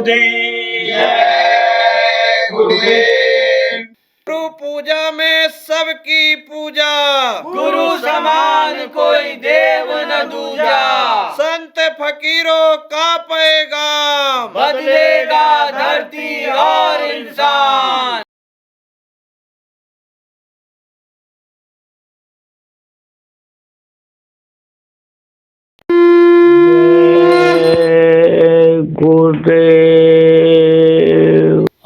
गुरुदेव जय गुरुदेव। गुरु पूजा में सबकी पूजा, गुरु समान कोई देव न दूजा। संत फकीरों का पैगाम, बदलेगा धरती और इंसान। गुरुदेव।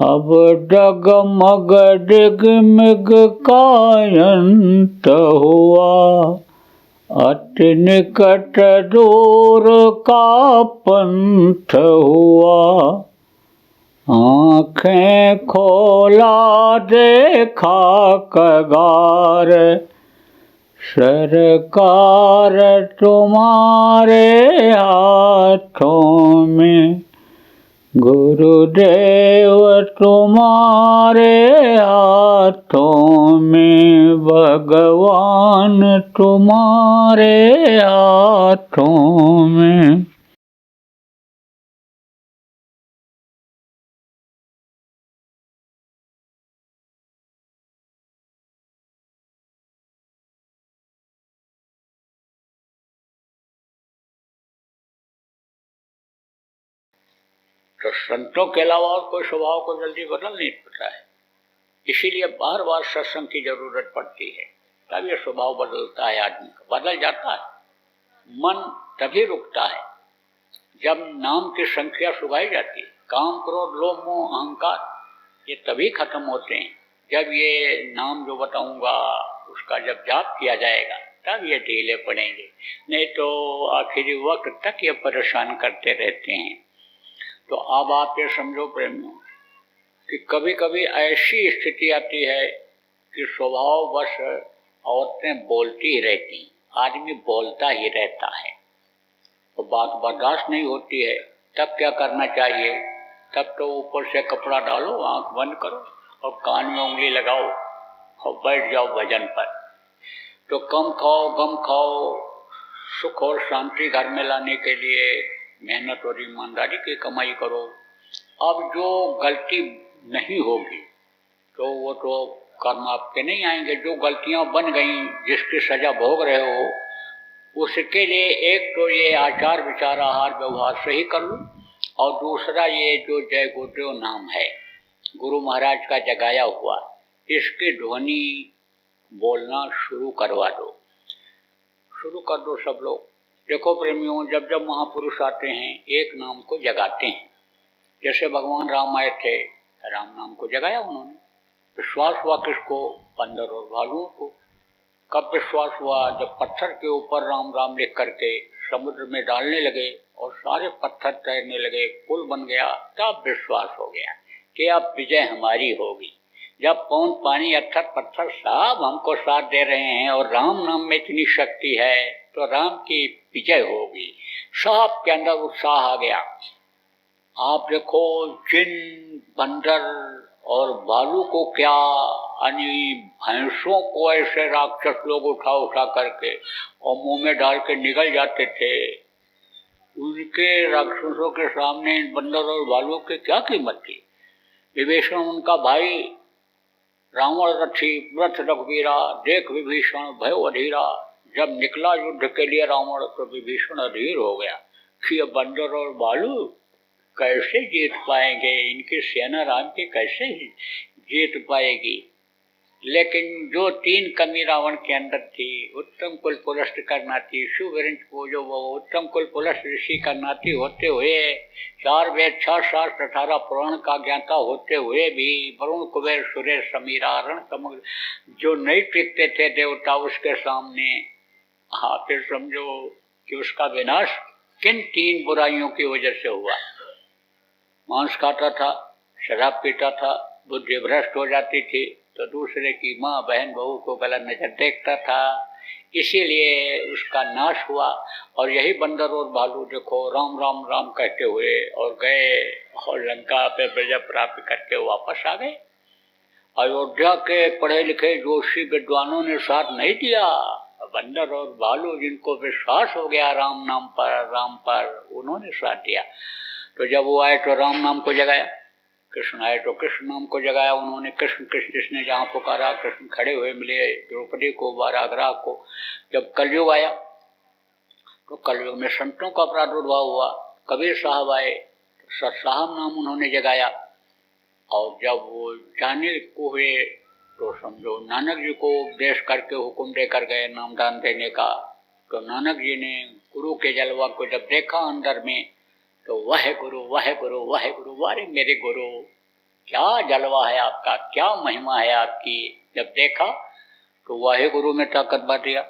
अब डगमग डिगमिग कायंत हुआ, अति निकट दूर का पंथ हुआ। आँखें खोला देखा कगार, सरकार तुम्हारे हाथों में, गुरुदेव तुम्हारे हाथों में, भगवान तुम्हारे हाथों में। तो संतों के अलावा और कोई स्वभाव को जल्दी बदल नहीं सकता है, इसीलिए बार बार सत्संग की जरूरत पड़ती है। तब ये स्वभाव बदलता है, आदमी का बदल जाता है। मन तभी रुकता है जब नाम की संख्या सुगाई जाती है। काम क्रोध लोभ मोह अहंकार ये तभी खत्म होते हैं जब ये नाम जो बताऊंगा उसका जब जाप किया जाएगा, तब ये ढीले पड़ेंगे। नहीं तो आखिरी वक्त तक ये परेशान करते रहते हैं। तो अब आप ये समझो प्रेमियों कि कभी कभी ऐसी स्थिति आती है कि स्वभाववश औरतें बोलती ही रहती, आदमी बोलता ही रहता है, तो बात बर्दाश्त नहीं होती है। तब क्या करना चाहिए? तब तो ऊपर से कपड़ा डालो, आंख बंद करो और कान में उंगली लगाओ और बैठ जाओ भजन पर। तो कम खाओ गम खाओ, सुख और शांति घर में लाने के लिए मेहनत और ईमानदारी की कमाई करो। अब जो गलती नहीं होगी तो वो तो कर्म आपके नहीं आएंगे। जो गलतियां बन गई, जिसकी सजा भोग रहे हो, उसके लिए एक तो ये आचार विचार आहार व्यवहार सही कर लो, और दूसरा ये जो जय गुरुदेव नाम है, गुरु महाराज का जगाया हुआ, इसकी ध्वनि बोलना शुरू करवा दो, शुरू कर दो सब लोग। देखो प्रेमियों, जब जब महापुरुष आते हैं एक नाम को जगाते हैं। जैसे भगवान राम आए थे, राम नाम को जगाया उन्होंने। विश्वास हुआ किसको? बंदर और भालुओं को। कब विश्वास हुआ? जब पत्थर के ऊपर राम राम लिख करके समुद्र में डालने लगे और सारे पत्थर तैरने लगे, पुल बन गया, तब विश्वास हो गया कि अब विजय हमारी होगी। जब पौन पानी अत्थर पत्थर सब हमको साथ दे रहे हैं और राम नाम में इतनी शक्ति है, तो राम की विजय होगी। सब के अंदर उत्साह आ गया। आप देखो, जिन बंदर और भालू को क्या, यानी भैंसों को ऐसे राक्षस लोग उठा उठा करके और मुंह में डाल के निगल जाते थे। उनके राक्षसों के सामने इन बंदर और भालुओं की क्या कीमत थी। विभीषण उनका भाई, रावण रथी व्रत रघुवीरा, देख विभीषण भयो अधीरा। जब निकला युद्ध के लिए रावण, तो विभीषण अधीर हो गया कि ये बंदर और भालू कैसे जीत पाएंगे, इनकी सेना राम की कैसे जीत पाएगी। लेकिन जो तीन कमी रावण के अंदर थी, उत्तम कुल पुलस्त करना थी, शुभरंज को जो वो उत्तम कुल पुलस्त ऋषि करना थी होते हुए, 4 वेद 6 शास्त्र 18 पुराण का ज्ञाता होते हुए भी वरुण कुबेर सुरेश समीरा रण समग्र जो नहीं टिकते थे देवता उसके सामने, हाँ फिर समझो कि उसका विनाश किन 3 बुराइयों की वजह से हुआ। मांस खाता था, शराब पीता था, बुद्धि भ्रष्ट हो जाती थी, तो दूसरे की माँ बहन बहू को गलत नजर देखता था, इसीलिए उसका नाश हुआ। और यही बंदर और भालू देखो राम राम राम कहते हुए और गए और लंका पे विजय प्राप्त करके वापस आ गए। अयोध्या के पढ़े लिखे जोशी विद्वानों ने साथ नहीं दिया। बंदर और भालू जिनको विश्वास हो गया राम नाम पर, राम पर, उन्होंने साथ दिया। तो जब वो आए तो राम नाम को जगाया, कृष्ण आए तो कृष्ण नाम को जगाया उन्होंने। कृष्ण कृष्ण जिसने जहाँ पुकारा, कृष्ण खड़े हुए मिले द्रौपदी को, बाराग्रह को। जब कलयुग आया तो कलयुग में संतों का प्रादुर्भाव हुआ, कबीर साहब आए, सतसाहब नाम उन्होंने जगाया। और जब वो जाने को हुए तो समझो नानक जी को उपदेश करके हुक्म देकर गए नामदान देने का। तो नानक जी ने गुरु के जलवा को जब देखा अंदर में, तो वह गुरु वह गुरु वह गुरु, वारे मेरे गुरु क्या जलवा है आपका, क्या महिमा है आपकी। जब देखा तो वाहे गुरु में ताकत भर दिया।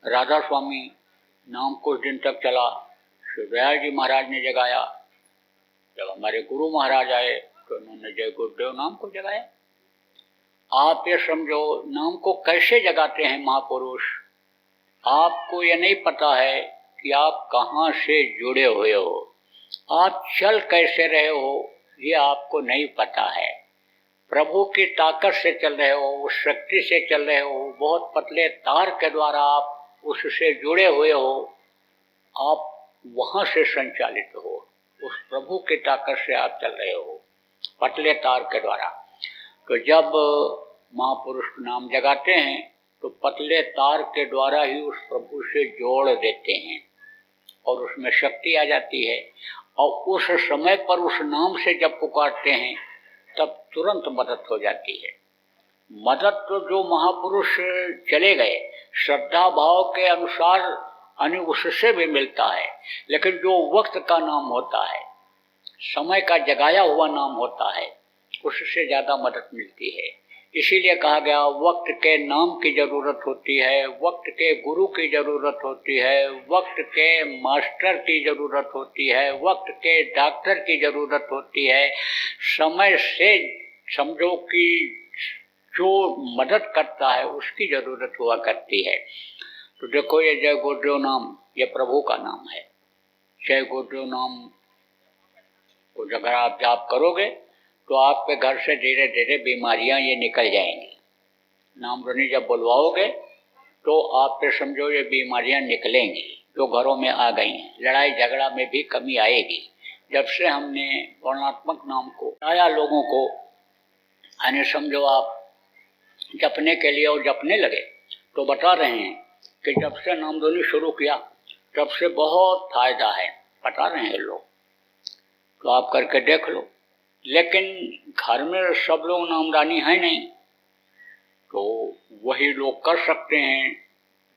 राधा स्वामी नाम कुछ दिन तक चला, शिवदयाल जी महाराज ने जगाया। जब हमारे गुरु महाराज आए तो उन्होंने जय गुरुदेव नाम को जगाया। आप ये समझो नाम को कैसे जगाते हैं महापुरुष। आपको ये नहीं पता है कि आप कहाँ से जुड़े हुए हो, आप चल कैसे रहे हो, ये आपको नहीं पता है। प्रभु की ताकत से चल रहे हो, उस शक्ति से चल रहे हो, बहुत पतले तार के द्वारा आप उससे जुड़े हुए हो, आप वहाँ से संचालित हो, उस प्रभु की ताकत से आप चल रहे हो पतले तार के द्वारा। तो जब महापुरुष नाम जगाते हैं तो पतले तार के द्वारा ही उस प्रभु से जोड़ देते हैं और उसमें शक्ति आ जाती है। और उस समय पर उस नाम से जब पुकारते हैं तब तुरंत मदद हो जाती है। मदद तो जो महापुरुष चले गए श्रद्धा भाव के अनुसार उससे भी मिलता है, लेकिन जो वक्त का नाम होता है, समय का जगाया हुआ नाम होता है, उससे ज़्यादा मदद मिलती है। इसीलिए कहा गया वक्त के नाम की ज़रूरत होती है, वक्त के गुरु की ज़रूरत होती है, वक्त के मास्टर की ज़रूरत होती है, वक्त के डॉक्टर की ज़रूरत होती है। समय से समझो कि जो मदद करता है उसकी ज़रूरत हुआ करती है। तो देखो ये जय गुरुदेव नाम, ये प्रभु का नाम है। जय गुरुदेव नाम को अगर आप जाप करोगे तो आपके घर से धीरे धीरे बीमारियां ये निकल जाएंगी। नाम रुनी जब बुलवाओगे तो आप पे समझो ये बीमारियां निकलेंगी जो घरों में आ गई हैं। लड़ाई झगड़ा में भी कमी आएगी। जब से हमने वर्णात्मक नाम को आया लोगों को, यानी समझो आप जपने के लिए और जपने लगे, तो बता रहे हैं कि जब से नामधुनी शुरू किया तब से बहुत फायदा है, बता रहे हैं लोग। तो आप करके देख लो। लेकिन घर में सब लोग नामदानी है नहीं, तो वही लोग कर सकते हैं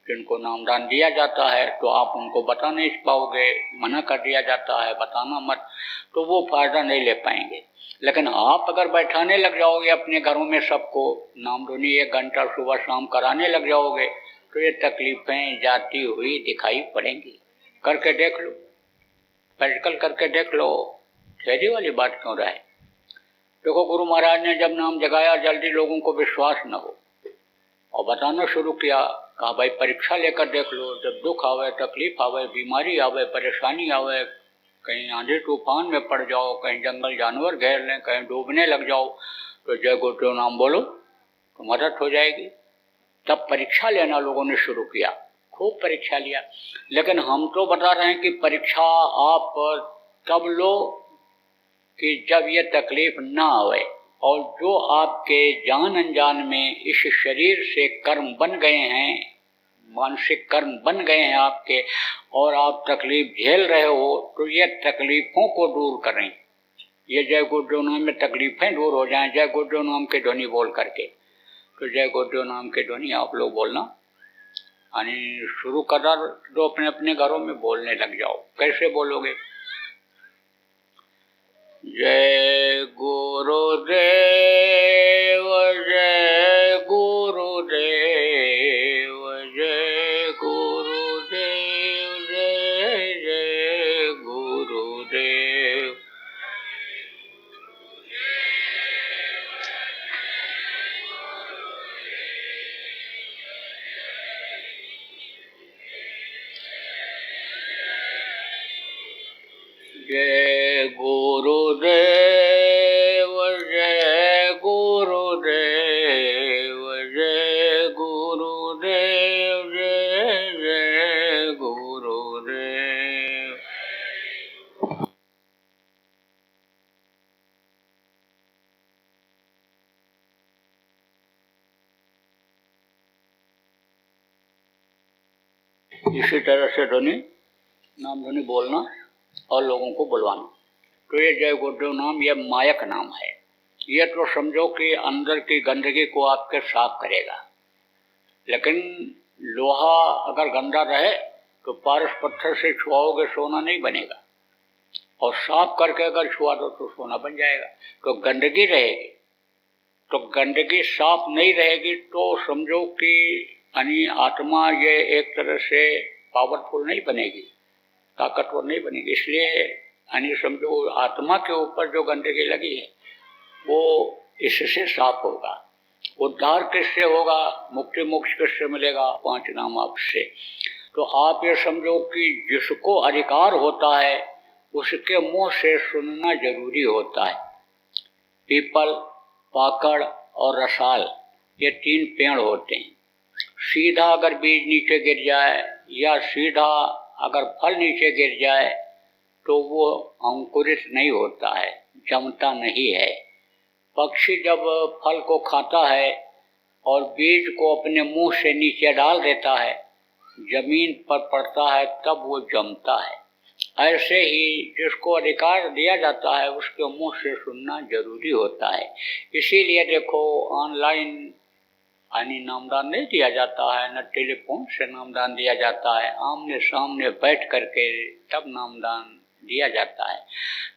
जिनको नामदान दिया जाता है। तो आप उनको बता नहीं पाओगे, मना कर दिया जाता है बताना मत, तो वो फायदा नहीं ले पाएंगे। लेकिन आप अगर बैठाने लग जाओगे अपने घरों में सबको नामधुनी 1 घंटा सुबह शाम कराने लग जाओगे तो ये तकलीफें जाती हुई दिखाई पड़ेंगी। करके देख लो, प्रैक्टिकल करके देख लो, धैर्य वाली बात क्यों रहे। देखो गुरु महाराज ने जब नाम जगाया जल्दी लोगों को विश्वास न हो और बताना शुरू किया। कहा भाई परीक्षा लेकर देख लो, जब दुख आवे, तकलीफ आवे, बीमारी आवे, परेशानी आवे, कहीं आंधी तूफान में पड़ जाओ, कहीं जंगल जानवर घेर लें, कहीं डूबने लग जाओ, तो जय गुरुदेव नाम बोलो तो मदद हो जाएगी। तब परीक्षा लेना लोगों ने शुरू किया, खूब परीक्षा लिया। लेकिन हम तो बता रहे हैं कि परीक्षा आप तब लो कि जब ये तकलीफ ना आवे और जो आपके जान अनजान में इस शरीर से कर्म बन गए हैं, मानसिक कर्म बन गए हैं आपके, और आप तकलीफ झेल रहे हो, तो ये तकलीफों को दूर करें। ये जय गुरुदेव नाम में तकलीफें दूर हो जाएं जय गुरुदेव नाम की ध्वनि बोल करके। तो जय गुरुदेव नाम की ध्वनि आप लोग बोलना यानी शुरू कर दो, अपने अपने घरों में बोलने लग जाओ। कैसे बोलोगे? जय गुरुदेव जय गुरुदेव जय गुरुदेव जय जय गुरुदेव। जय गुरुदेव जय गुरुदेव जय गुरुदेव जय जय गुरुदेव। इसी तरह से नाम ध्वनि बोलना और लोगों को बुलवाना। तो ये जय गुरुदेव नाम ये मायक नाम है। ये तो समझो कि अंदर की गंदगी को आपके साफ करेगा। लेकिन लोहा अगर गंदा रहे तो पारस पत्थर से छुआओगे सोना नहीं बनेगा, और साफ करके अगर छुआ दो तो सोना बन जाएगा। तो गंदगी रहेगी, तो गंदगी साफ नहीं रहेगी तो समझो कि यानी आत्मा ये एक तरह से पावरफुल नहीं बनेगी, ताकतवर नहीं बनेगी। इसलिए यानी समझो आत्मा के ऊपर जो गंदगी लगी है वो इससे साफ होगा। उद्धार किससे होगा? मुक्ति मोक्ष किससे मिलेगा? 5 नाम आपसे। तो आप ये समझो कि जिसको अधिकार होता है उसके मुंह से सुनना जरूरी होता है। पीपल, पाकड़ और रसाल ये 3 पेड़ होते हैं। सीधा अगर बीज नीचे गिर जाए या सीधा अगर फल नीचे गिर जाए तो वो अंकुरित नहीं होता है, जमता नहीं है। पक्षी जब फल को खाता है और बीज को अपने मुंह से नीचे डाल देता है, जमीन पर पड़ता है, तब वो जमता है। ऐसे ही जिसको अधिकार दिया जाता है उसके मुंह से सुनना जरूरी होता है। इसीलिए देखो ऑनलाइन यानी नामदान नहीं दिया जाता है, न टेलीफोन से नामदान दिया जाता है, आमने सामने बैठ करके तब नामदान दिया जाता है।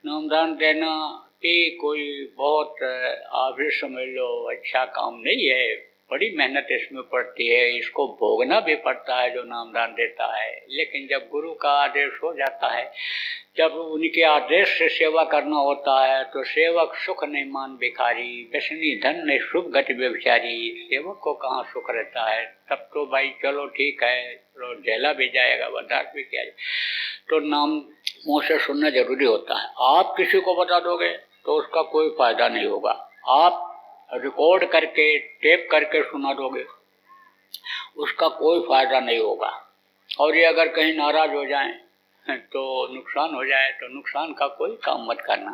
नामदान देना भी कोई बहुत आप भी समझ लो अच्छा काम नहीं है, बड़ी मेहनत इसमें पड़ती है, इसको भोगना भी पड़ता है जो नामदान देता है। लेकिन जब गुरु का आदेश हो जाता है, जब उनके आदेश से सेवा करना होता है तो सेवक सुख नहीं मान भिखारी, व्यसनी धन नहीं शुभ गति व्यभिचारी। सेवक को कहाँ सुख रहता है? तब तो भाई चलो ठीक है, चलो जेला भी जाएगा, बर्दाश्त भी किया जाए। तो नाम मुँह से सुनना जरूरी होता है। आप किसी को बता दोगे तो उसका कोई फायदा नहीं होगा। आप रिकॉर्ड करके टेप करके सुना दोगे उसका कोई फायदा नहीं होगा। और ये अगर कहीं नाराज हो जाएं तो नुकसान हो जाए तो नुकसान का कोई काम मत करना।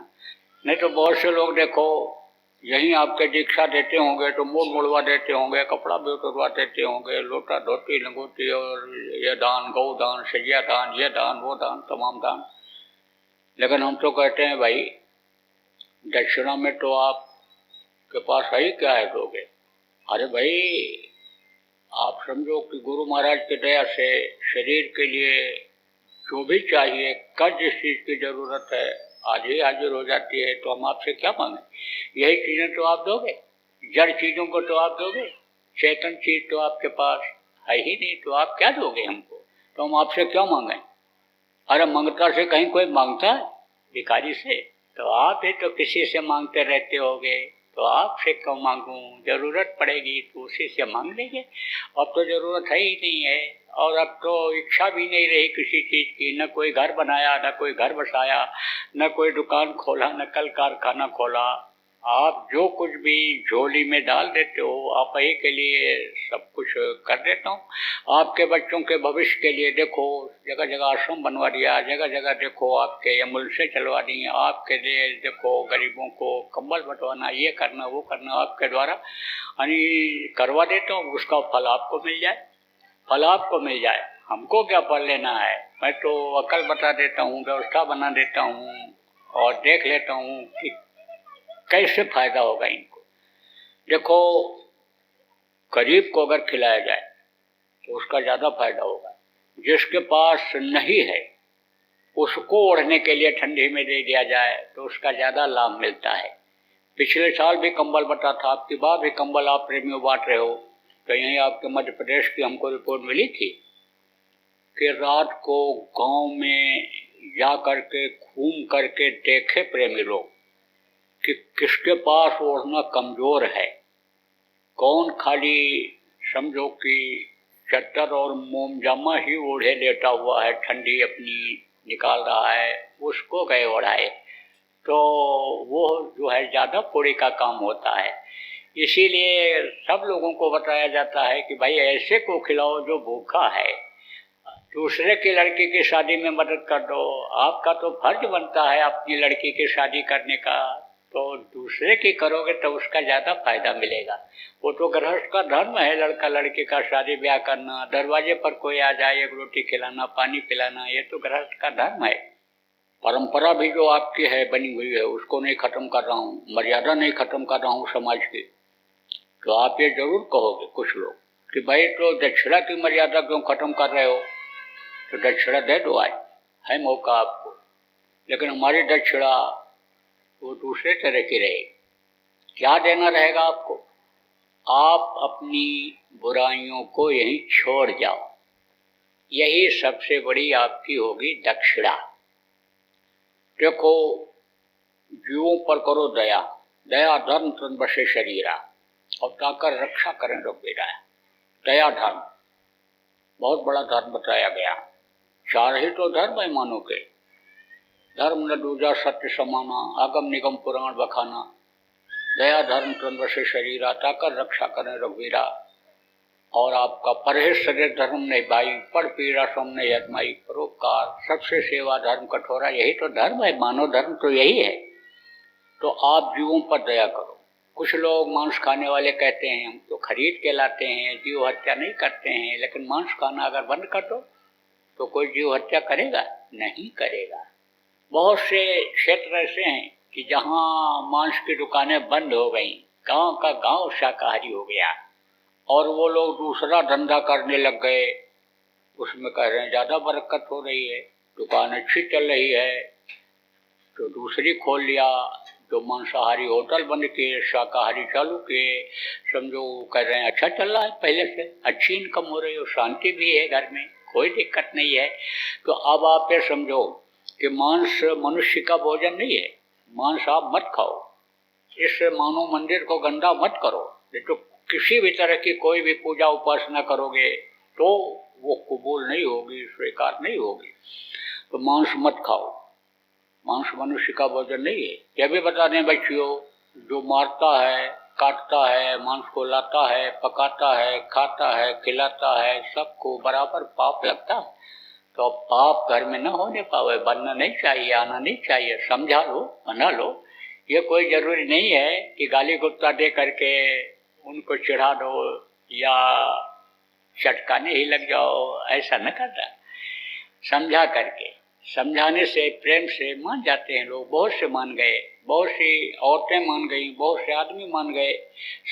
नहीं तो बहुत से लोग देखो यहीं आपके दीक्षा देते होंगे तो मोड़ मोड़वा देते होंगे, कपड़ा भी उतरवा देते होंगे, लोटा धोती लंगोटी और ये दान, गौ दान, सैया दान, ये दान, वो दान, तमाम दान। लेकिन हम तो कहते हैं भाई दक्षिणा में तो आपके पास है ही क्या है दोगे? अरे भाई आप समझो कि गुरु महाराज की दया से शरीर के लिए जो भी चाहिए, कल जिस चीज़ की ज़रूरत है आज ही हाजिर हो जाती है। तो हम आपसे क्या मांगे? यही चीज़ें तो आप दोगे, जड़ चीज़ों को तो आप दोगे, चेतन चीज़ तो आपके पास है ही नहीं, तो आप क्या दोगे हमको? तो हम आपसे क्या मांगें? अरे मंगता से कहीं कोई मांगता है? भिखारी से? तो आप ही तो किसी से मांगते रहते होगे, तो आपसे क्यों मांगूं? जरूरत पड़ेगी तो उसी से मांग लेंगे। अब तो जरूरत है ही नहीं है, और अब तो इच्छा भी नहीं रही किसी चीज़ की। न कोई घर बनाया, न कोई घर बसाया, न कोई दुकान खोला, न कल कारखाना खोला। आप जो कुछ भी झोली में डाल देते हो, आप ही के लिए सब कुछ कर देता हूँ। आपके बच्चों के भविष्य के लिए देखो जगह जगह आश्रम बनवा दिया, जगह जगह देखो आपके एम्बुलेंसें चलवा दी, आपके लिए देखो गरीबों को कंबल बंटवाना, ये करना वो करना आपके द्वारा यानी करवा देता हूँ। उसका फल आपको मिल जाए, फल आपको मिल जाए। हमको क्या फल लेना है? मैं तो अकल बता देता हूँ, व्यवस्था बना देता हूँ और देख लेता हूँ कि कैसे फायदा होगा इनको। देखो गरीब को अगर खिलाया जाए तो उसका ज़्यादा फायदा होगा। जिसके पास नहीं है उसको ओढ़ने के लिए ठंडी में दे दिया जाए तो उसका ज़्यादा लाभ मिलता है। पिछले साल भी कंबल बटा था, आपकी बार भी कंबल आप प्रेमियों बांट रहे हो। तो यहीं आपके मध्य प्रदेश की हमको रिपोर्ट मिली थी कि रात को गांव में जा करके घूम करके देखे प्रेमी लोग कि किसके पास ओढ़ना कमज़ोर है, कौन खाली समझो कि चद्दर और मोमजामा ही ओढ़े लेटा हुआ है, ठंडी अपनी निकाल रहा है, उसको गए ओढ़ाए। तो वो जो है ज़्यादा पूरी का काम होता है। इसीलिए सब लोगों को बताया जाता है कि भाई ऐसे को खिलाओ जो भूखा है। दूसरे की लड़की की शादी में मदद कर दो, आपका तो फर्ज बनता है अपनी लड़की की शादी करने का। तो दूसरे की करोगे तो उसका ज़्यादा फायदा मिलेगा। वो तो गृहस्थ का धर्म है, लड़का लड़की का शादी ब्याह करना, दरवाजे पर कोई आ जाए एक रोटी खिलाना, पानी पिलाना, ये तो गृहस्थ का धर्म है। परंपरा भी जो आपकी है बनी हुई है उसको नहीं खत्म कर रहा हूँ, मर्यादा नहीं खत्म कर रहा हूँ समाज की। तो आप ये जरूर कहोगे कुछ लोग कि भाई तो दक्षिणा की मर्यादा क्यों खत्म कर रहे हो, तो दक्षिणा दे दो, आज है मौका आपको। लेकिन हमारी दक्षिणा वो दूसरे तरह की रहेगी। क्या देना रहेगा आपको? आप अपनी बुराइयों को यहीं छोड़ जाओ, यही सबसे बड़ी आपकी होगी दक्षिणा। देखो, जीवों पर करो दया, दया धर्म तन बसे शरीरा, और ताकर रक्षा करें रघुवीरा। दया धर्म बहुत बड़ा धर्म बताया गया। 4 ही तो धर्म है मानो के, धर्म न दूजा सत्य समाना, आगम निगम पुराण बखाना, दया धर्म तन बसे शरीरा, ताकर रक्षा करें रघुवीरा। और आपका परहेज शरीर धर्म नहीं भाई, पढ़ पीड़ा सम नहीं अजमाई, परोपकार सबसे सेवा धर्म कठोरा, यही तो धर्म है, मानव धर्म तो यही है। तो आप जीवों पर दया करो। कुछ लोग मांस खाने वाले कहते हैं हम तो खरीद के लाते हैं, जीव हत्या नहीं करते हैं, लेकिन मांस खाना अगर बंद कर दो तो कोई जीव हत्या करेगा? नहीं करेगा। बहुत से क्षेत्र ऐसे हैं कि जहाँ मांस की दुकानें बंद हो गई, गांव का गांव शाकाहारी हो गया, और वो लोग दूसरा धंधा करने लग गए। उसमें कह रहे हैं ज़्यादा बरकत हो रही है, दुकान अच्छी चल रही है, तो दूसरी खोल लिया। जो मांसाहारी होटल बंद किए, शाकाहारी चालू किए, समझो कह रहे हैं अच्छा चल रहा है, पहले से अच्छी इनकम हो रही है, शांति भी है घर में, कोई दिक्कत नहीं है। तो अब आप ये समझो कि मांस मनुष्य का भोजन नहीं है, मांस आप मत खाओ, इस मानव मंदिर को गंदा मत करो। तो किसी भी तरह की कोई भी पूजा उपासना करोगे तो वो कबूल नहीं होगी, स्वीकार नहीं होगी। तो मांस मत खाओ, मांस मनुष्य का भोजन नहीं है। यह भी बता दें बच्चियों, जो मारता है, काटता है, मांस को लाता है, पकाता है, खाता है, खिलाता है, सबको बराबर पाप लगता है। तो पाप घर में न होने पावे, बनना नहीं चाहिए, आना नहीं चाहिए, समझा लो, मना लो। ये कोई जरूरी नहीं है कि गाली गुप्ता दे करके उनको चिढ़ा दो या चटकाने ही लग जाओ, ऐसा न करना। समझा करके, समझाने से, प्रेम से मान जाते हैं लोग। बहुत से मान गए, बहुत सी औरतें मान गई, बहुत से आदमी मान गए,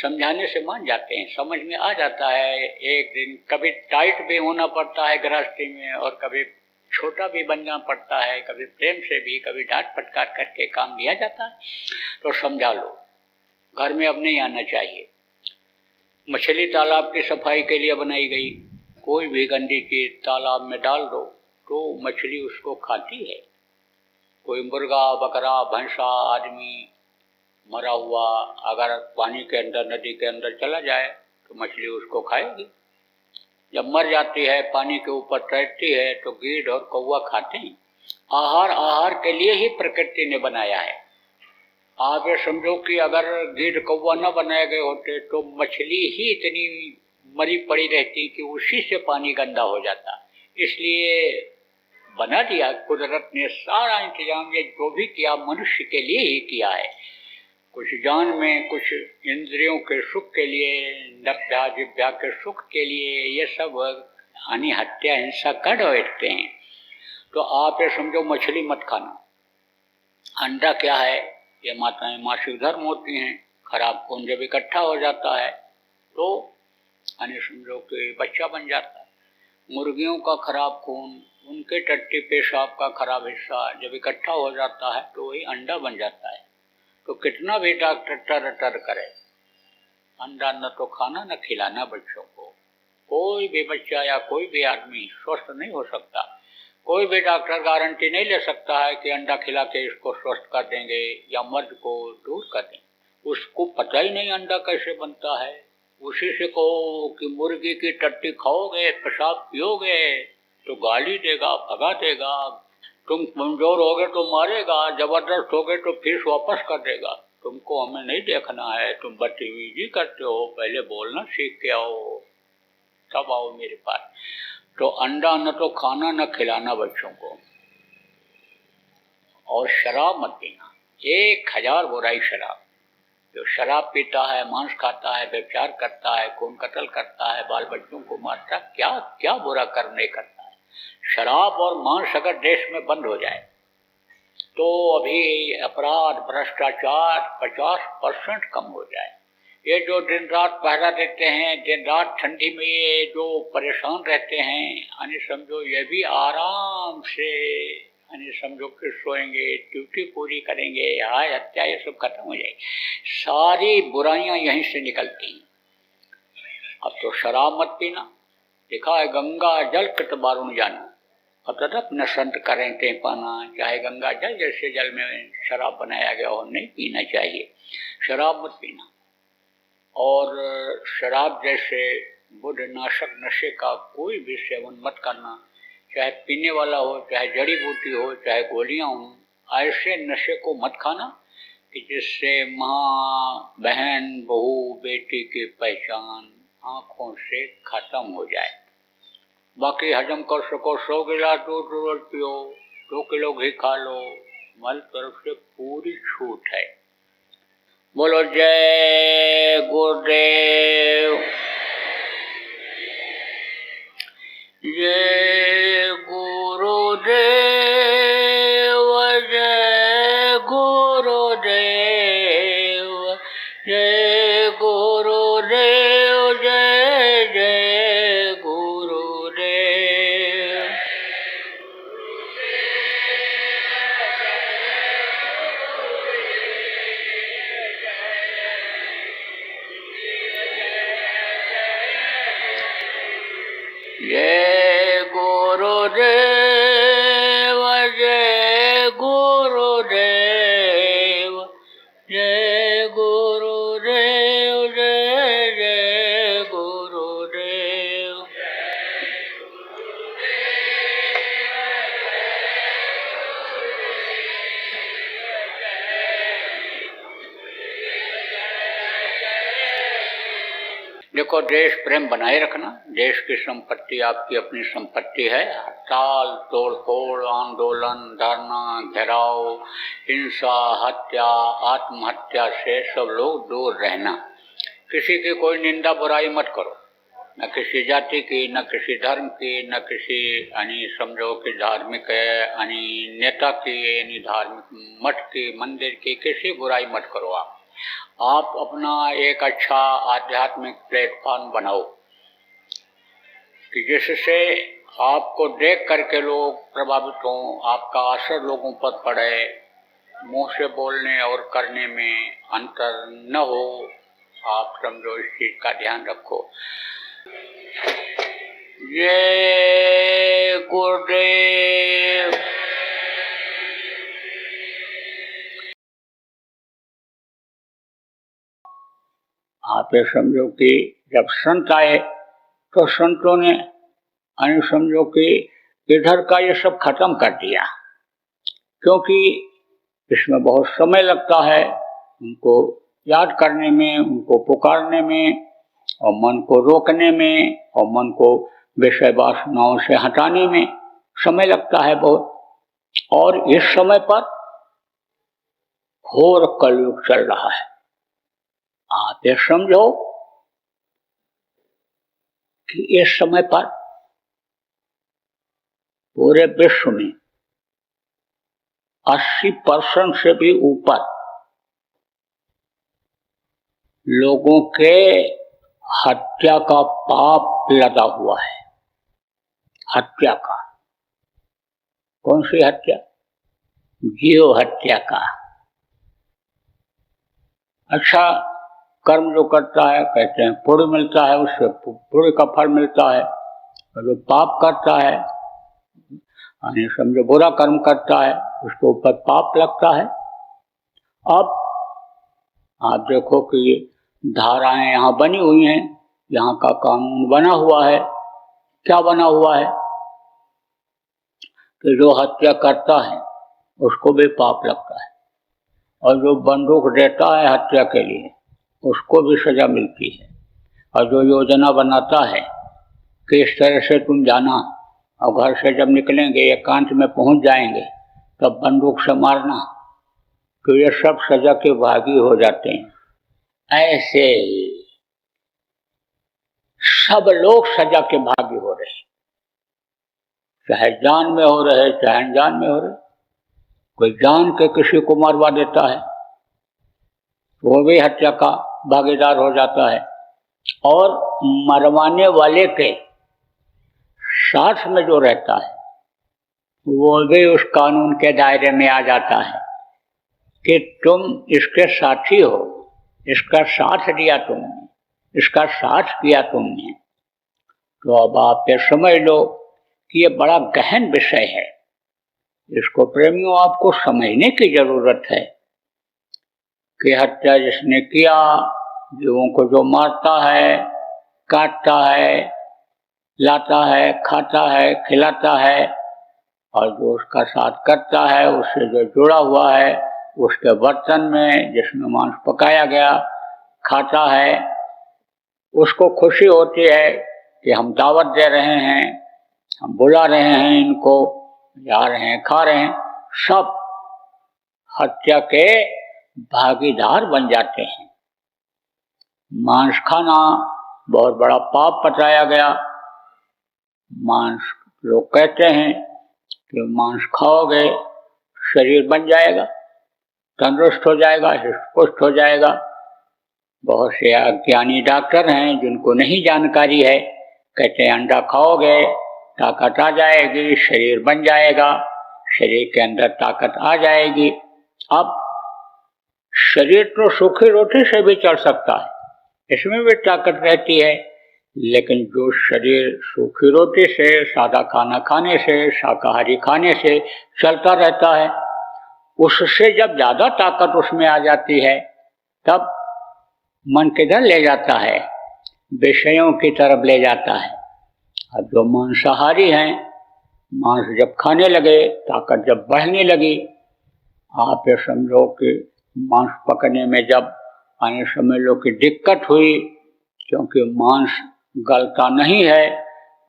समझाने से मान जाते हैं, समझ में आ जाता है। एक दिन कभी टाइट भी होना पड़ता है गृहस्थी में, और कभी छोटा भी बनना पड़ता है, कभी प्रेम से भी, कभी डांट फटकार करके काम लिया जाता है। तो समझा लो, घर में अब नहीं आना चाहिए। मछली तालाब की सफाई के लिए बनाई गई, कोई भी गंदी चीज तालाब में डाल दो तो मछली उसको खाती है। कोई मुर्गा, बकरा, भैंसा, आदमी मरा हुआ अगर पानी के अंदर, नदी के अंदर चला जाए तो मछली उसको खाएगी। जब मर जाती है, पानी के ऊपर तैरती है, तो गीध और कौवा खाते हैं। आहार के लिए ही प्रकृति ने बनाया है। आप ये समझो कि अगर गीध कौवा न बनाए गए होते तो मछली ही इतनी मरी पड़ी रहती कि उसी से पानी गंदा हो जाता। इसलिए बना दिया कुदरत ने, सारा इंतजाम ये जो भी किया मनुष्य के लिए ही किया है। कुछ जान में, कुछ इंद्रियों के सुख के लिए, नभ्या जिभ्या के सुख के लिए, ये सब हानि हत्या हिंसा कर बैठते हैं। तो आप ये समझो मछली मत खाना। अंडा क्या है, ये माताएं मासिक धर्म होती हैं, खराब खून जब इकट्ठा हो जाता है तो यानी समझो कि बच्चा बन जाता है। मुर्गियों का खराब खून, उनके टट्टी पेशाब का खराब हिस्सा जब इकट्ठा हो जाता है तो वही अंडा बन जाता है। तो कितना भी डॉक्टर टर करे, अंडा न तो खाना न खिलाना बच्चों को। कोई भी बच्चा या कोई भी आदमी स्वस्थ नहीं हो सकता। कोई भी डॉक्टर गारंटी नहीं ले सकता है कि अंडा खिला के इसको स्वस्थ कर देंगे या मर्द को दूर कर देंगे। उसको पता ही नहीं अंडा कैसे बनता है। उसी से कहो कि मुर्गी की टट्टी खाओगे, पेशाब पियोगे तो गाली देगा, भगा देगा। तुम कमजोर होगे तो मारेगा, जबरदस्त होगे तो फीस वापस कर देगा। तुमको हमें नहीं देखना है, तुम बदतमीजी करते हो, पहले बोलना सीख के आओ, तब आओ मेरे पास। तो अंडा न तो खाना न खिलाना बच्चों को। और शराब मत पीना। 1000 बुराई शराब। जो शराब पीता है, मांस खाता है, व्यभिचार करता है, खून कत्ल करता है, बाल बच्चों को मारता, क्या क्या बुरा कर्म नहीं करता है। शराब और मांस अगर देश में बंद हो जाए तो अभी अपराध भ्रष्टाचार 50% कम हो जाए। ये जो दिन रात पहरा देते हैं, दिन रात ठंडी में ये जो परेशान रहते हैं, यानी समझो ये भी आराम से यानी समझो कि सोएंगे, ड्यूटी पूरी करेंगे, हाय हत्या ये सब खत्म हो जाएगी। सारी बुराइयां यहीं से निकलती हैं। अब तो शराब मत पीना, लिखा है गंगा जल कृत बारुण जाना। अब तक न संत करें ते पाना, चाहे गंगा जल जैसे जल में शराब बनाया गया हो, नहीं पीना चाहिए। शराब मत पीना। और शराब जैसे बुध नाशक नशे का कोई भी सेवन मत करना, चाहे पीने वाला हो, चाहे जड़ी बूटी हो, चाहे गोलियां हो। ऐसे नशे को मत खाना कि जिससे माँ, बहन, बहू, बेटी की पहचान आंखों से खत्म हो जाए। बाकी हजम कर सको 100 गिलास दूध रोज पियो, 2 किलो घी खा लो, हमारी तरफ से पूरी छूट है। बोलो जय गुरुदेव, जय गुरुदेव, जय गुरुदेव, जय गुरुदेव, जय जय गुरुदेव। जय गुरुदेव, जय गुरुदेव, जय गुरुदेव, जय जय गुरुदेव। देखो, देश प्रेम बनाए रखना। देश की संपत्ति आपकी अपनी संपत्ति है। हड़ताल, तोड़ फोड़, आंदोलन, धरना, घेराव, हिंसा, हत्या, आत्महत्या से सब लोग दूर रहना। किसी की कोई निंदा बुराई मत करो, न किसी जाति की, न किसी धर्म की, न किसी यानी समझो कि धार्मिक यानी नेता की, यानी धार्मिक मठ की, मंदिर की, किसी बुराई मत करो। आप अपना एक अच्छा आध्यात्मिक प्लेटफॉर्म बनाओ कि जिससे आपको देख करके लोग प्रभावित हों, आपका असर लोगों पर पड़े, मुंह से बोलने और करने में अंतर न हो। आप समझो, इस चीज का ध्यान रखो। जय गुरुदेव। आप ये समझो कि जब संत आए तो संतों ने समझो कि इधर का ये सब खत्म कर दिया, क्योंकि इसमें बहुत समय लगता है उनको याद करने में, उनको पुकारने में, और मन को रोकने में, और मन को विषय वासनाओं से हटाने में समय लगता है बहुत। और इस समय पर घोर कलयुग चल रहा है। आप ये समझो कि इस समय पर पूरे विश्व में 80% से भी ऊपर लोगों के हत्या का पाप लगा हुआ है। हत्या का, कौन सी हत्या? जीव हत्या का। अच्छा कर्म जो करता है, कहते हैं पुण्य मिलता है, उससे पुण्य का फल मिलता है। और जो पाप करता है, यानी समझो बुरा कर्म करता है, उसके ऊपर पाप लगता है। अब आप देखो कि ये धाराएं यहाँ बनी हुई हैं, यहाँ का कानून बना हुआ है। क्या बना हुआ है कि जो हत्या करता है उसको भी पाप लगता है, और जो बंदूक देता है हत्या के लिए उसको भी सजा मिलती है। और जो योजना बनाता है कि इस तरह से तुम जाना, और घर से जब निकलेंगे एकांत में पहुंच जाएंगे तब बंदूक से मारना, तो ये सब सजा के भागी हो जाते हैं। ऐसे सब लोग सजा के भागी हो रहे हैं, चाहे जान में हो रहे चाहे अनजान में हो रहे। कोई जान के किसी को मरवा देता है, वो भी हत्या का भागीदार हो जाता है, और मरवाने वाले के साथ में जो रहता है वो भी उस कानून के दायरे में आ जाता है कि तुम इसके साथी हो, इसका साथ दिया तुमने, इसका साथ किया तुमने। तो अब आप ये समझ लो कि ये बड़ा गहन विषय है, इसको प्रेमियों आपको समझने की जरूरत है कि हत्या जिसने किया, जीवों को जो मारता है, काटता है, लाता है, खाता है, खिलाता है, और जो उसका साथ करता है, उससे जो जुड़ा हुआ है, उसके बर्तन में जिसमें मांस पकाया गया खाता है, उसको खुशी होती है कि हम दावत दे रहे हैं, हम बुला रहे हैं, इनको जा रहे हैं, खा रहे हैं, सब हत्या के भागीदार बन जाते हैं। मांस खाना बहुत बड़ा पाप बताया गया। मांस, लोग कहते हैं कि मांस खाओगे शरीर बन जाएगा, तंदुरुस्त हो जाएगा, हृष्ट-पुष्ट हो जाएगा। बहुत से अज्ञानी डॉक्टर हैं जिनको नहीं जानकारी है, कहते हैं अंडा खाओगे ताकत आ जाएगी, शरीर बन जाएगा, शरीर के अंदर ताकत आ जाएगी। अब शरीर तो सूखी रोटी से भी चल सकता है, इसमें भी ताकत रहती है, लेकिन जो शरीर सूखी रोटी से, सादा खाना खाने से, शाकाहारी खाने से चलता रहता है, उससे जब ज्यादा ताकत उसमें आ जाती है तब मन किधर ले जाता है? विषयों की तरफ ले जाता है। अब जो मांसाहारी हैं, मांस जब खाने लगे, ताकत जब बढ़ने लगी, आप ये समझो कि मांस पकने में जब आने समय लोग की दिक्कत हुई, क्योंकि मांस गलता नहीं है।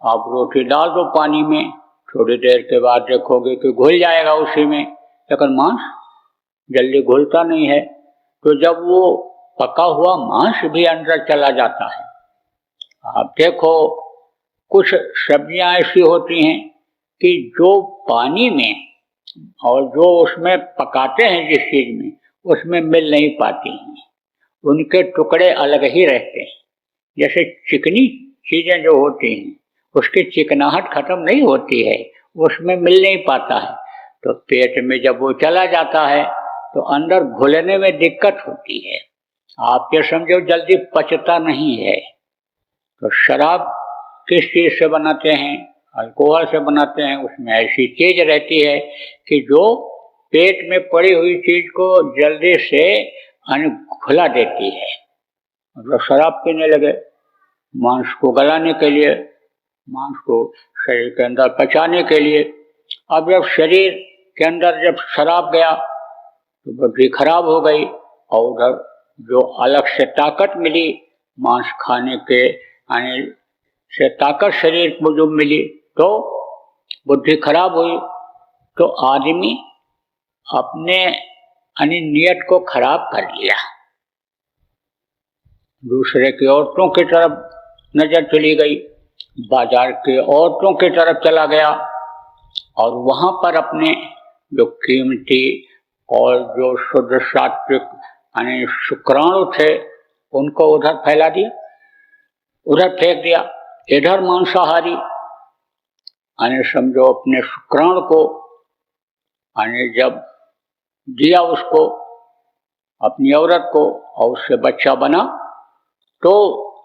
आप रोटी डाल दो पानी में, थोड़ी देर के बाद देखोगे कि घुल जाएगा उसी में, लेकिन मांस जल्दी घुलता नहीं है। तो जब वो पका हुआ मांस भी अंदर चला जाता है, आप देखो कुछ सब्जियां ऐसी होती हैं कि जो पानी में और जो उसमें पकाते हैं जिस चीज में, उसमें मिल नहीं पाती हैं, उनके टुकड़े अलग ही रहते हैं। जैसे चिकनी चीजें जो होती हैं, उसकी चिकनाहट खत्म नहीं होती है, उसमें मिल नहीं पाता है। तो पेट में जब वो चला जाता है तो अंदर घुलने में दिक्कत होती है, आप ये समझो जल्दी पचता नहीं है। तो शराब किस चीज से बनाते हैं? अल्कोहल से बनाते हैं। उसमें ऐसी चीज रहती है कि जो पेट में पड़ी हुई चीज को जल्दी से घुला देती है। मतलब शराब पीने लगे मांस को गलाने के लिए, मांस को शरीर के अंदर पचाने के लिए। अब जब शरीर के अंदर जब शराब गया तो बुद्धि खराब हो गई, और उधर जो अलग से ताकत मिली मांस खाने के आने से, ताकत शरीर को जो मिली, तो बुद्धि खराब हुई। तो आदमी अपने नियत को खराब कर लिया, दूसरे की औरतों की तरफ नजर चली गई, बाजार के औरतों की तरफ चला गया, और वहां पर अपने जो कीमती और जो शुद्ध सात्विक यानी शुक्राणु थे उनको उधर फैला दिया, उधर फेंक दिया। इधर मांसाहारी यानी समझो अपने शुक्राणु को यानी जब दिया उसको, अपनी औरत को, और उससे बच्चा बना, तो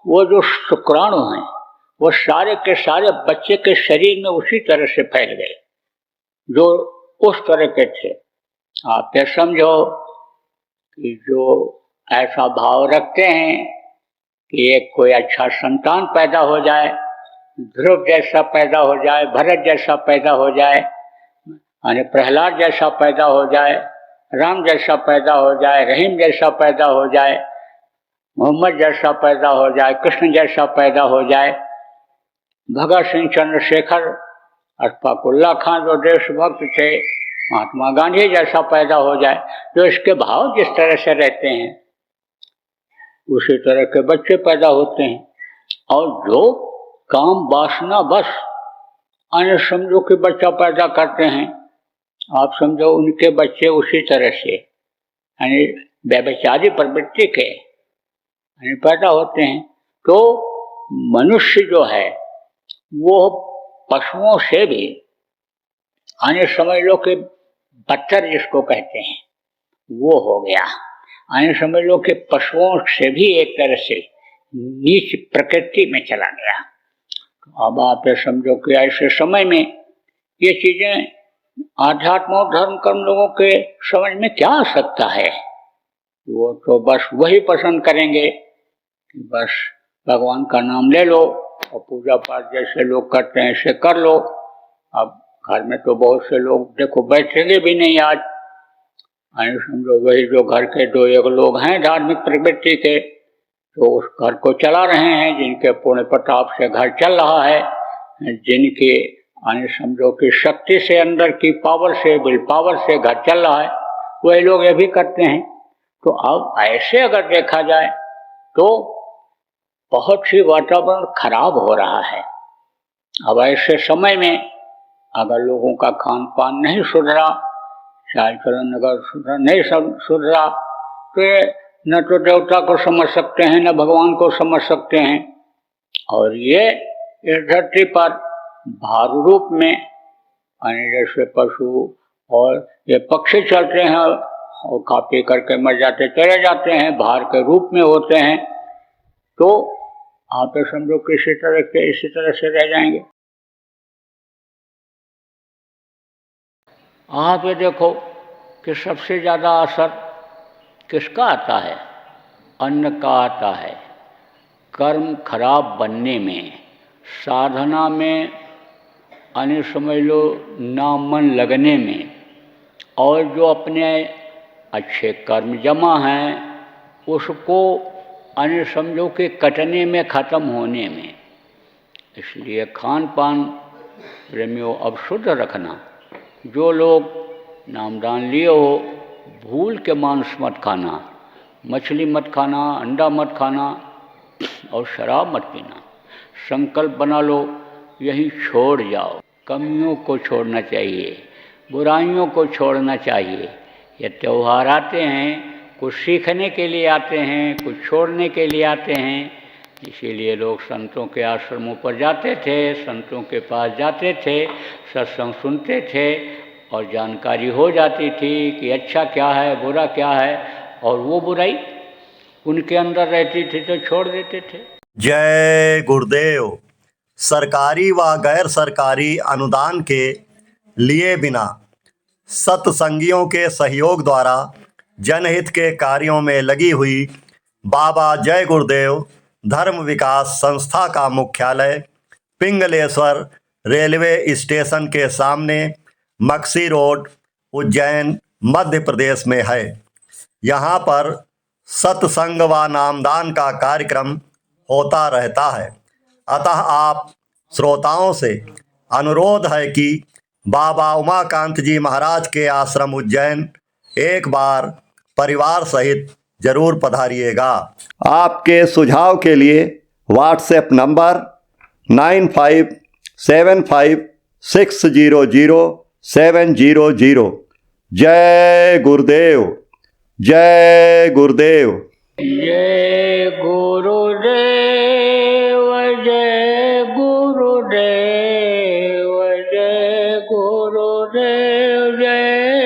वो जो शुक्राणु हैं वो सारे के सारे बच्चे के शरीर में उसी तरह से फैल गए जो उस तरह के थे। आप ये समझो कि जो ऐसा भाव रखते हैं कि एक कोई अच्छा संतान पैदा हो जाए, ध्रुव जैसा पैदा हो जाए, भरत जैसा पैदा हो जाए, यानी प्रहलाद जैसा पैदा हो जाए, राम जैसा पैदा हो जाए, रहीम जैसा पैदा हो जाए, मोहम्मद जैसा पैदा हो जाए, कृष्ण जैसा पैदा हो जाए, भगत सिंह, चंद्रशेखर, अशफाकुल्ला खान जो देशभक्त थे, महात्मा गांधी जैसा पैदा हो जाए, जो इसके भाव जिस तरह से रहते हैं उसी तरह के बच्चे पैदा होते हैं। और जो काम वासना बस अन्य समझो कि बच्चा पैदा करते हैं, आप समझो उनके बच्चे उसी तरह से यानी व्यभिचारी प्रवृत्ति के पैदा होते हैं। तो मनुष्य जो है वो पशुओं से भी अन्य समझ लो कि बदतर जिसको कहते हैं वो हो गया, अन्य समझ लो कि पशुओं से भी एक तरह से नीच प्रकृति में चला गया। अब आप ये समझो कि ऐसे समय में ये चीजें आध्यात्म और धर्म कर्म लोगों के समझ में क्या आ सकता है? वो तो बस वही पसंद करेंगे कि बस भगवान का नाम ले लो और पूजा पाठ जैसे लोग करते हैं ऐसे कर लो। अब घर में तो बहुत से लोग देखो बैठेंगे भी नहीं आज, समझो वही जो घर के दो एक लोग हैं धार्मिक प्रवृत्ति के, तो उस घर को चला रहे हैं, जिनके पुण्य प्रताप से घर चल रहा है, जिनके समझो कि शक्ति से अंदर की पावर से विल पावर से घर चल रहा है, वही लोग ये भी करते हैं। तो अब ऐसे अगर देखा जाए तो बहुत ही वातावरण खराब हो रहा है। अब ऐसे समय में अगर लोगों का खान पान नहीं सुधरा, चाल चलन अगर नहीं सुधरा, तो न तो देवता को समझ सकते हैं न भगवान को समझ सकते हैं। और ये इस धरती पर भार रूप में जैसे पशु और ये पक्षी चलते हैं और खा पी करके मर जाते चले जाते हैं, भार के रूप में होते हैं, तो आप तो समझो किसी तरह के इसी तरह से रह जाएंगे। आप ये देखो कि सबसे ज़्यादा असर किसका आता है? अन्न का आता है। कर्म खराब बनने में, साधना में अन्य समझ लो ना मन लगने में, और जो अपने अच्छे कर्म जमा हैं उसको अन्य समझो कि कटने में, ख़त्म होने में। इसलिए खान पान प्रेमियों अब शुद्ध रखना। जो लोग नामदान लिए हो, भूल के मांस मत खाना, मछली मत खाना, अंडा मत खाना और शराब मत पीना। संकल्प बना लो यही छोड़ जाओ। कमियों को छोड़ना चाहिए, बुराइयों को छोड़ना चाहिए। ये त्यौहार आते हैं कुछ सीखने के लिए आते हैं, कुछ छोड़ने के लिए आते हैं। इसीलिए लोग संतों के आश्रमों पर जाते थे, संतों के पास जाते थे, सत्संग सुनते थे और जानकारी हो जाती थी कि अच्छा क्या है बुरा क्या है, और वो बुराई उनके अंदर रहती थी तो छोड़ देते थे। जय गुरुदेव। सरकारी व गैर सरकारी अनुदान के लिए बिना सत्संगियों के सहयोग द्वारा जनहित के कार्यों में लगी हुई बाबा जय गुरुदेव धर्म विकास संस्था का मुख्यालय पिंगलेश्वर रेलवे स्टेशन के सामने मक्सी रोड, उज्जैन, मध्य प्रदेश में है। यहाँ पर सत्संग व नामदान का कार्यक्रम होता रहता है। अतः आप श्रोताओं से अनुरोध है कि बाबा उमाकांत जी महाराज के आश्रम उज्जैन एक बार परिवार सहित जरूर पधारिएगा। आपके सुझाव के लिए व्हाट्सएप नंबर 9575600700। जय गुरुदेव, जय गुरुदेव। जय गुरुदेव, जय गुरुदेव, जय गुरुदेव, जय